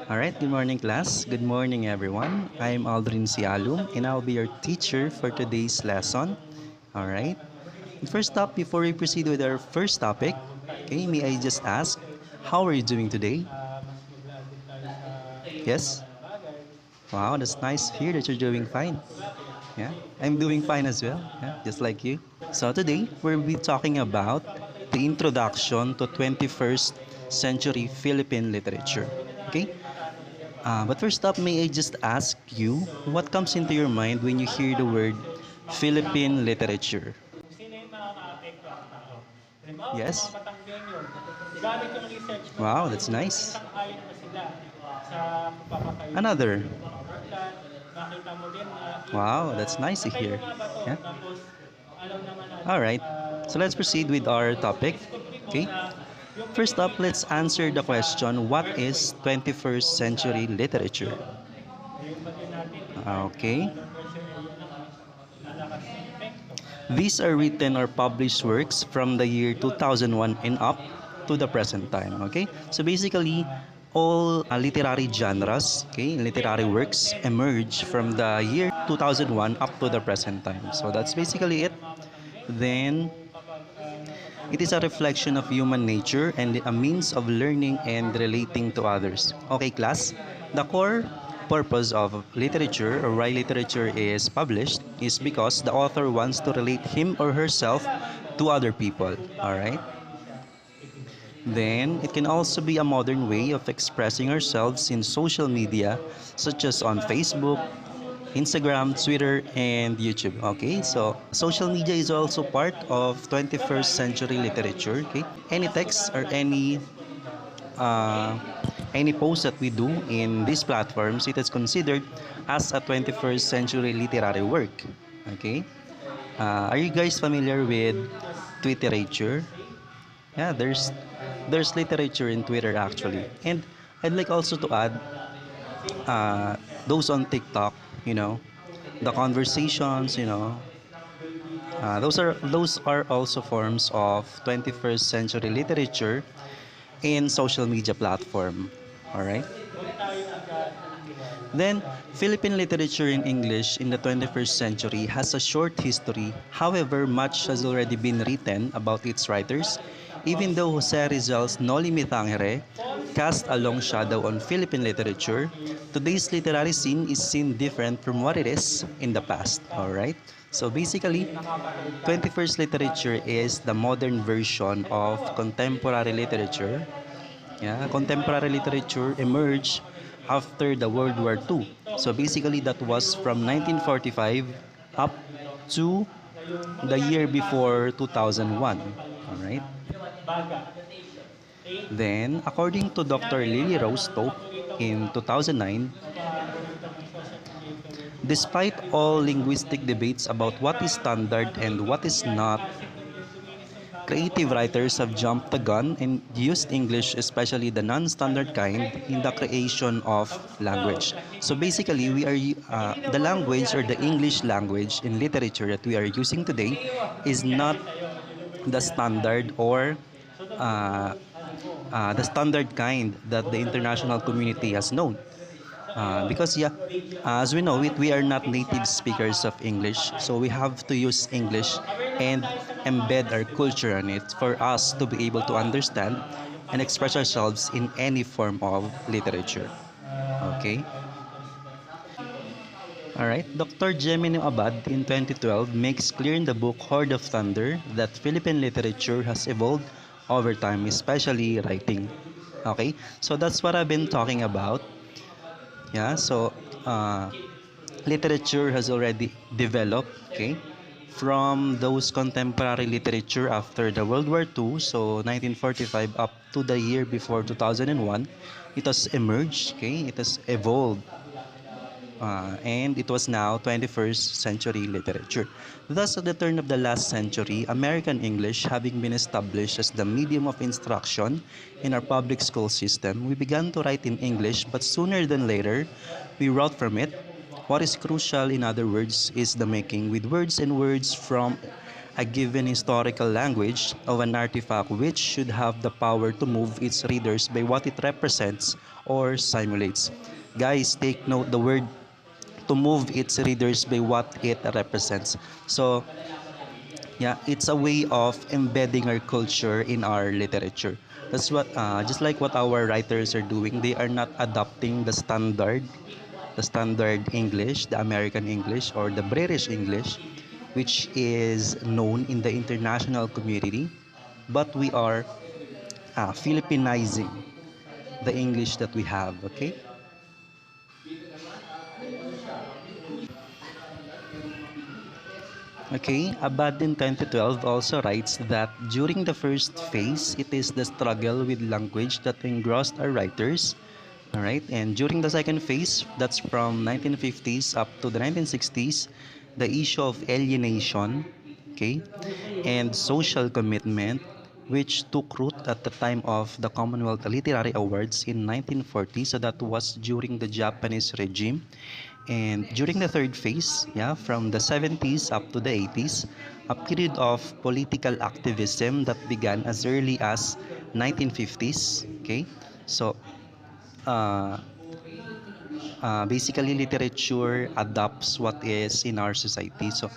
Alright, good morning class. Good morning everyone. I'm Aldrin Sialum and I'll be your teacher for today's lesson. Alright. First up, before we proceed with our first topic, okay, may I just ask, how are you doing today? Yes? Wow, that's nice to hear that you're doing fine. Yeah, I'm doing fine as well. Yeah, just like you. So today, we'll be talking about the introduction to 21st century Philippine literature. Okay? But first up, may I just ask you, what comes into your mind when you hear the word Philippine literature? Sino yung nakakaapektuhan tao. Halimbawa, yung mga Yes? Batanggenya, gamit yung research ko, Wow, that's nice. sang-ayon na sila sa pagpapatayo ng Another. power plant. Nakita mo din na Wow, that's nice to natayo hear. nga ba to? Yeah? Tapos, alam naman natin, All right. So let's proceed with our topic. discovery mo Okay? na yung First up, let's Pilipinas answer the sa question, what is earthquake 21st o sa century literature? yung bagay natin, Okay. low pressure area naman, lalakas ng epekto. These are written or published works from the year 2001 and up to the present time. Okay? So basically, all literary genres, okay, literary works emerge from the year 2001 up to the present time. So that's basically it. Then, it is a reflection of human nature and a means of learning and relating to others. Okay, class? The core purpose of literature or why literature is published is because the author wants to relate him or herself to other people. Alright? Then, it can also be a modern way of expressing ourselves in social media, such as on Facebook, Instagram, Twitter, and YouTube. Okay, so social media is also part of 21st century literature. Okay, any text or uh, any post that we do in these platforms, it is considered as a 21st century literary work. Okay, are you guys familiar with Twitterature? Yeah, there's literature in Twitter actually, and I'd like also to add uh, those on TikTok, you know, the conversations, those are also forms of 21st century literature in social media platform. All right. Then, Philippine literature in English in the 21st century has a short history. However, much has already been written about its writers, even though Jose Rizal's Noli Me Tangere cast a long shadow on Philippine literature. Today's literary scene is seen different from what it is in the past. All right. So basically, 21st literature is the modern version of contemporary literature. Yeah, contemporary literature emerged after the World War II. So basically, that was from 1945 up to the year before 2001. All right. Then, according to Dr. Lily Rose Tope in 2009, despite all linguistic debates about what is standard and what is not, creative writers have jumped the gun and used English, especially the non-standard kind, in the creation of language. So basically, the language or the English language in literature that we are using today is not the standard or uh, the standard kind that the international community has known. Because yeah, as we know it, we are not native speakers of English, so we have to use English and embed our culture in it for us to be able to understand and express ourselves in any form of literature. Okay? Alright, Dr. Gemini Abad in 2012 makes clear in the book Horde of Thunder that Philippine literature has evolved over time, especially writing. Okay, so that's what I've been talking about. Yeah, so uh, literature has already developed, okay, from those contemporary literature after the World War II, so 1945 up to the year before 2001, it has emerged, okay, it has evolved, and it was now 21st century literature. Thus, at the turn of the last century, American English having been established as the medium of instruction in our public school system, we began to write in English, but sooner than later, we wrote from it. What is crucial, in other words, is the making with words and words from a given historical language of an artifact which should have the power to move its readers by what it represents or simulates. Guys, take note the word to move its readers by what it represents. So, yeah, it's a way of embedding our culture in our literature. That's what, just like what our writers are doing, they are not adopting the standard English, the American English, or the British English, which is known in the international community, but we are Filipinizing the English that we have, okay? Okay, Abad in 2012 also writes that during the first phase, it is the struggle with language that engrossed our writers. All right, and during the second phase, that's from 1950s up to the 1960s, the issue of alienation, okay, and social commitment, which took root at the time of the Commonwealth Literary Awards in 1940. So that was during the Japanese regime. And during the third phase, yeah, from the 70s up to the 80s, a period of political activism that began as early as 1950s. Okay, so uh, basically literature adopts what is in our society. So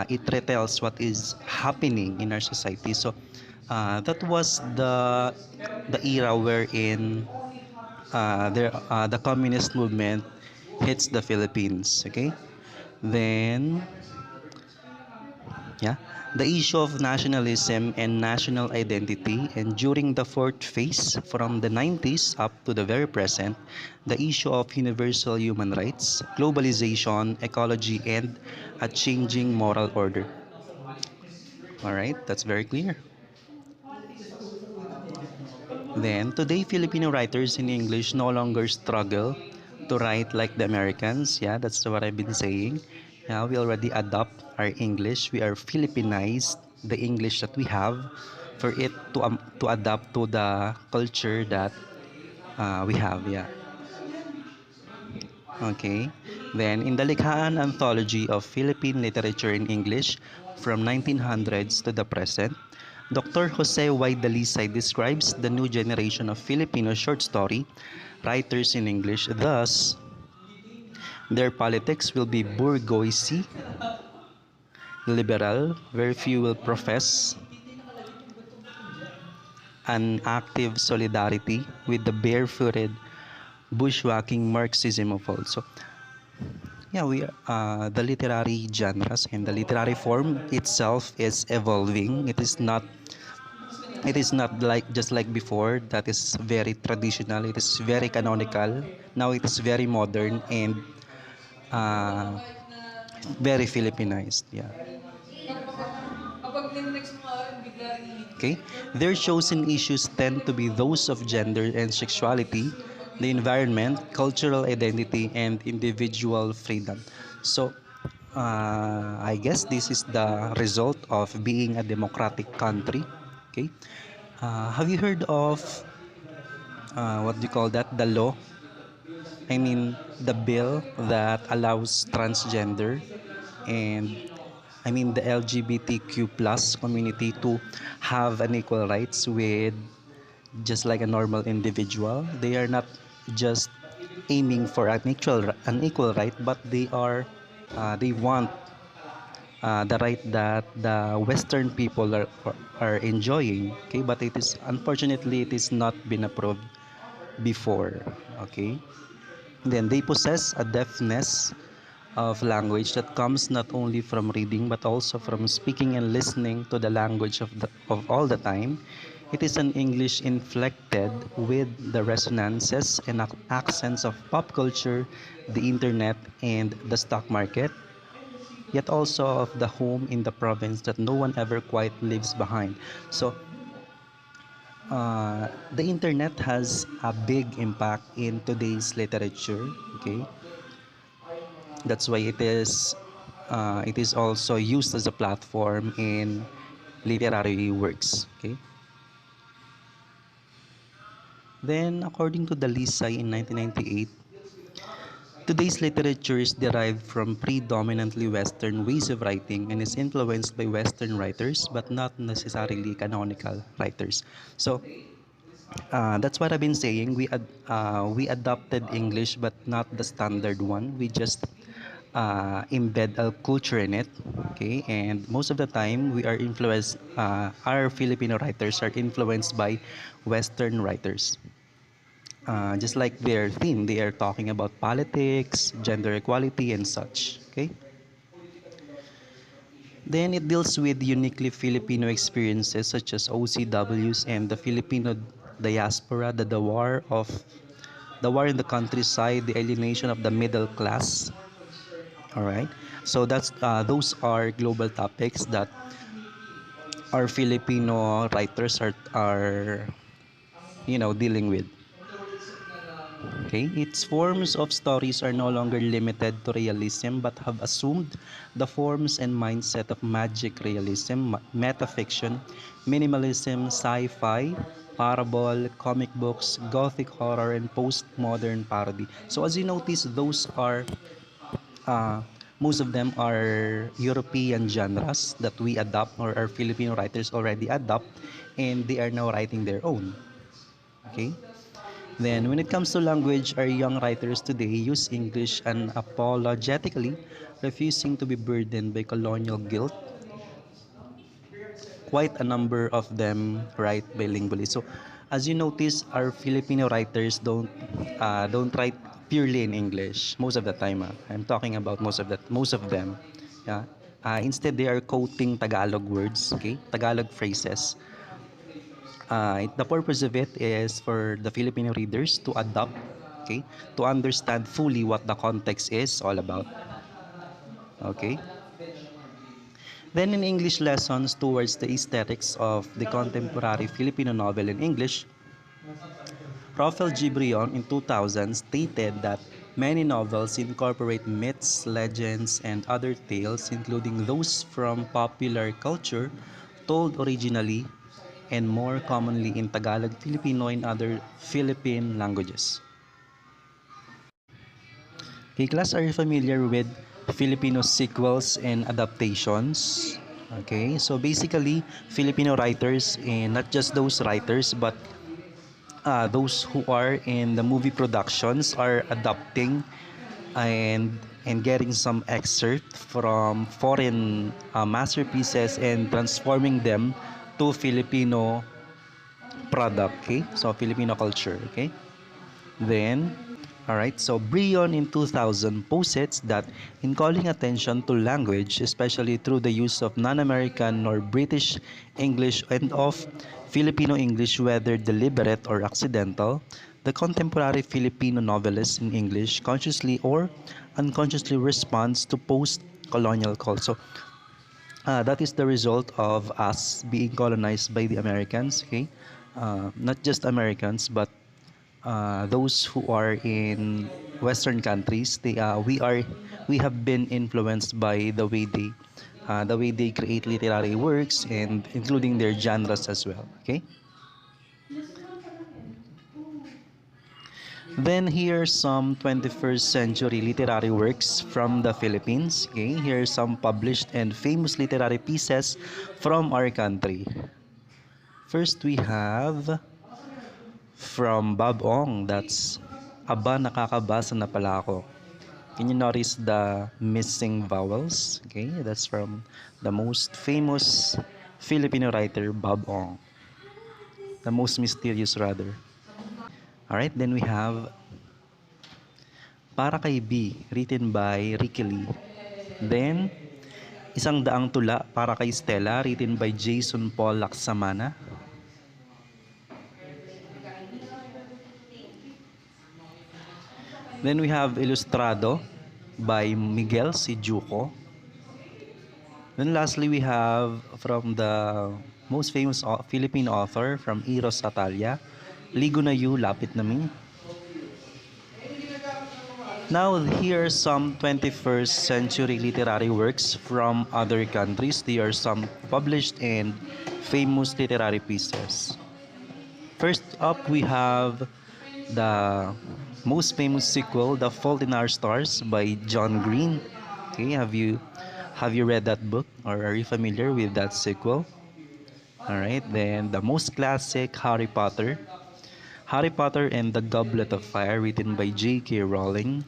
it retells what is happening in our society. So that was the era wherein the communist movement hits the Philippines. Okay, then yeah, the issue of nationalism and national identity, and during the fourth phase, from the 90s up to the very present, the issue of universal human rights, globalization, ecology, and a changing moral order. All right, that's very clear. Then, today, Filipino writers in English no longer struggle to write like the Americans. Yeah, that's what I've been saying. Yeah, we already adopt our English. We are Filipinized the English that we have for it to adapt to the culture that we have. Yeah. Okay. Then, in the Likhaan Anthology of Philippine Literature in English from 1900s to the present, Dr. Jose Y. Dalisay describes the new generation of Filipino short story writers in English. Thus, their politics will be bourgeoisie, liberal, very few will profess an active solidarity with the barefooted, bushwhacking Marxism of old. So, yeah, the literary genres and the literary form itself is evolving. It is not like just like before that is very traditional, it is very canonical. Now it is very modern and uh, very Filipinized. Yeah. Okay. Their chosen issues tend to be those of gender and sexuality, the environment, cultural identity, and individual freedom. So, I guess this is the result of being a democratic country. Okay. Have you heard of what do you call that? The law, I mean, the bill that allows transgender and I mean the LGBTQ plus community to have an equal rights with just like a normal individual. They are not just aiming for an equal right, but they want the right that the Western people are enjoying. Okay, but it is unfortunately it is not been approved before. Okay. Then they possess a deafness of language that comes not only from reading but also from speaking and listening to the language of all the time. It is an English inflected with the resonances and accents of pop culture, the internet, and the stock market, yet also of the home in the province that no one ever quite leaves behind. So, the internet has a big impact in today's literature. Okay, that's why it is also used as a platform in literary works. Okay. Then, according to the Lisay in 1998, Today's literature is derived from predominantly Western ways of writing and is influenced by Western writers, but not necessarily canonical writers. So that's what I've been saying. We adopted English, but not the standard one. We just embed a culture in it. Okay, and most of the time we are influenced. Our Filipino writers are influenced by Western writers. Just like their theme, they are talking about politics, gender equality, and such. Okay. Then it deals with uniquely Filipino experiences such as OCWs and the Filipino diaspora, the war in the countryside, the alienation of the middle class. All right. So those are global topics that our Filipino writers are dealing with. Okay, its forms of stories are no longer limited to realism but have assumed the forms and mindset of magic realism, metafiction, minimalism, sci-fi, parable, comic books, gothic horror, and postmodern parody. So as you notice, those are uh, most of them are European genres that we adopt or our Filipino writers already adopt, and they are now writing their own. Okay. Then, when it comes to language, our young writers today use English unapologetically, refusing to be burdened by colonial guilt. Quite a number of them write bilingually. So, as you notice, our Filipino writers don't write purely in English most of the time. I'm talking about most of them. Yeah. Instead, they are quoting Tagalog words, okay, Tagalog phrases. The purpose of it is for the Filipino readers to adopt, okay, to understand fully what the context is all about. Okay. Then in English lessons towards the aesthetics of the contemporary Filipino novel in English, Rafael Gibrion in 2000 stated that many novels incorporate myths, legends, and other tales, including those from popular culture, told originally and more commonly in Tagalog, Filipino, and other Philippine languages. Okay, class, are you familiar with Filipino sequels and adaptations? Okay, so basically, Filipino writers, and not just those writers, but those who are in the movie productions are adapting and getting some excerpt from foreign masterpieces and transforming them to Filipino product, okay? So Filipino culture, okay? Then, alright, so Brion in 2000 posits that in calling attention to language, especially through the use of non-American or British English and of Filipino English, whether deliberate or accidental, the contemporary Filipino novelist in English consciously or unconsciously responds to post-colonial calls. So, that is the result of us being colonized by the Americans, okay? Not just Americans, but those who are in Western countries, we have been influenced by the way they create literary works and including their genres as well. Okay. Then here are some 21st century literary works from the Philippines. Okay, here are some published and famous literary pieces from our country. First, we have from Bob Ong, that's Aba, nakakabasa na pala ako. Can you notice the missing vowels? Okay, that's from the most famous Filipino writer, Bob Ong. The most mysterious, rather. Alright, then we have Para kay B, written by Ricky Lee. Then, Isang Daang Tula para kay Stella, written by Jason Paul Laksamana. Then we have Ilustrado by Miguel Sijuco. Then lastly, we have from the most famous Philippine author from Eros Atalia, Ligo na Yu, Lapit na Mi. Now, here are some 21st century literary works from other countries. They are some published and famous literary pieces. First up, we have the most famous sequel, The Fault in Our Stars by John Green. Okay, have you read that book or are you familiar with that sequel? All right, then the most classic Harry Potter. Harry Potter and the Goblet of Fire, written by J.K. Rowling.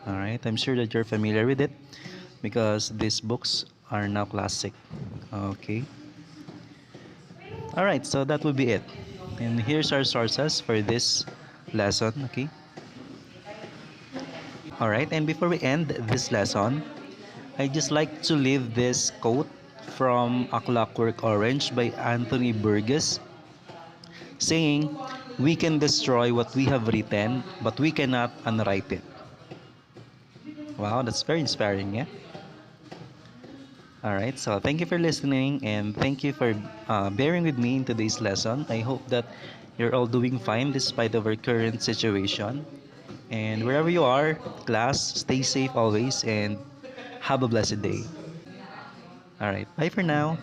All right, I'm sure that you're familiar with it because these books are now classic. Okay. All right, so that would be it. And here's our sources for this lesson. Okay. All right, and before we end this lesson, I just like to leave this quote from A Clockwork Orange by Anthony Burgess, saying, "We can destroy what we have written, but we cannot unwrite it." Wow, that's very inspiring, yeah? All right, so thank you for listening and thank you for bearing with me in today's lesson. I hope that you're all doing fine despite of our current situation. And wherever you are, class, stay safe always and have a blessed day. All right, bye for now.